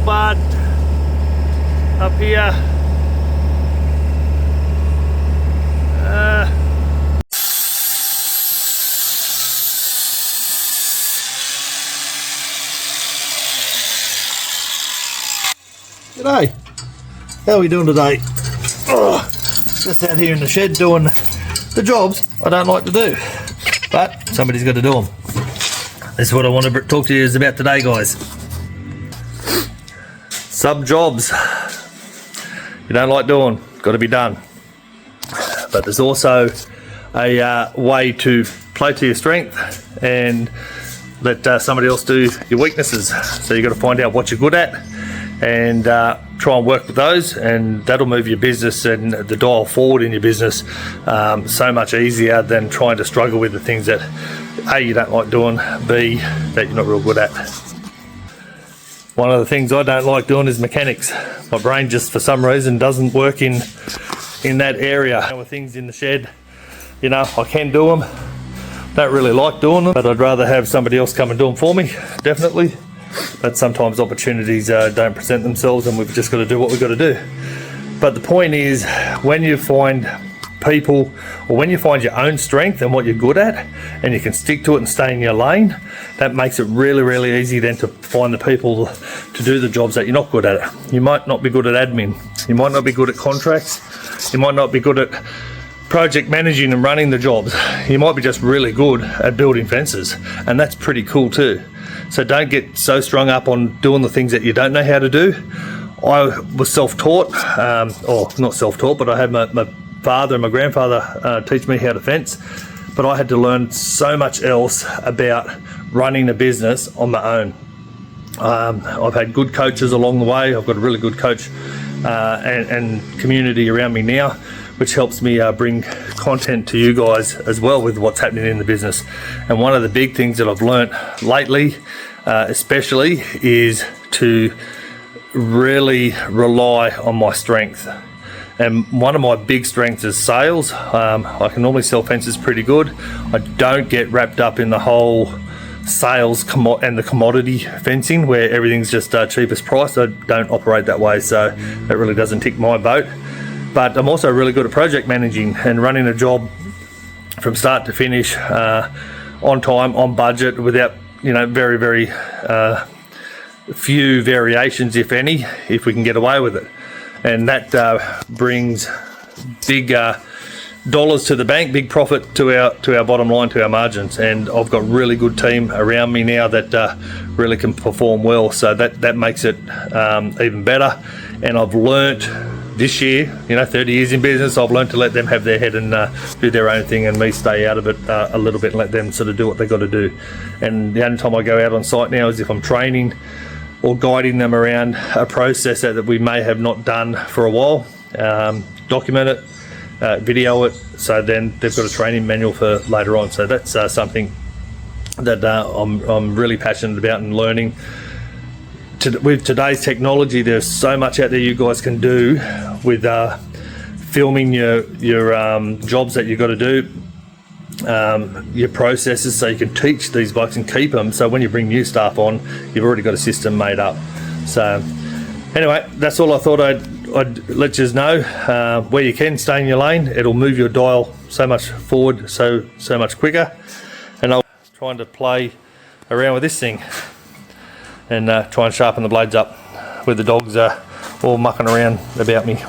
bud up here. G'day, how are we doing today? Oh, just out here in the shed doing the jobs I don't like to do, but somebody's got to do them. This is what I want to talk to you about today, guys. Some jobs you don't like doing, got to be done. But there's also a way to play to your strength and let somebody else do your weaknesses. So you've got to find out what you're good at and try and work with those, and that'll move your business and the dial forward in your business so much easier than trying to struggle with the things that A, you don't like doing, B, that you're not real good at. One of the things I don't like doing is mechanics. My brain just for some reason doesn't work in that area. With things in the shed, you know, I can do them, don't really like doing them, but I'd rather have somebody else come and do them for me, definitely. But sometimes opportunities don't present themselves and we've just got to do what we've got to do. But the point is, when you find people, or when you find your own strength and what you're good at, and you can stick to it and stay in your lane, that makes it really, really easy then to find the people to do the jobs that you're not good at. You might not be good at admin, you might not be good at contracts, you might not be good at project managing and running the jobs. You might be just really good at building fences, and that's pretty cool too. So don't get so strung up on doing the things that you don't know how to do. I was self-taught, or not self-taught, but I had my father and my grandfather teach me how to fence, but I had to learn so much else about running a business on my own. I've had good coaches along the way. I've got a really good coach and community around me now, which helps me bring content to you guys as well with what's happening in the business. And one of the big things that I've learned lately, especially, is to really rely on my strength. And one of my big strengths is sales. I can normally sell fences pretty good. I don't get wrapped up in the whole sales and the commodity fencing where everything's just cheapest price. I don't operate that way, so that really doesn't tick my boat. But I'm also really good at project managing and running a job from start to finish, on time, on budget, without, you know, very, very few variations, if any, if we can get away with it. And that brings big dollars to the bank, big profit to our bottom line, to our margins. And I've got a really good team around me now that really can perform well. So that makes it even better. And I've learnt this year, you know, 30 years in business, I've learned to let them have their head and do their own thing, and me stay out of it a little bit and let them sort of do what they got to do. And the only time I go out on site now is if I'm training or guiding them around a process that we may have not done for a while. Document it, video it, so then they've got a training manual for later on. So that's something that I'm really passionate about and learning. With today's technology, there's so much out there you guys can do with filming your jobs that you've got to do, your processes, so you can teach these blokes and keep them. So when you bring new staff on, you've already got a system made up. So anyway, that's all I thought I'd let you know. Where you can stay in your lane, it'll move your dial so much forward, so much quicker. And I'm trying to play around with this thing and try and sharpen the blades up with the dogs all mucking around about me.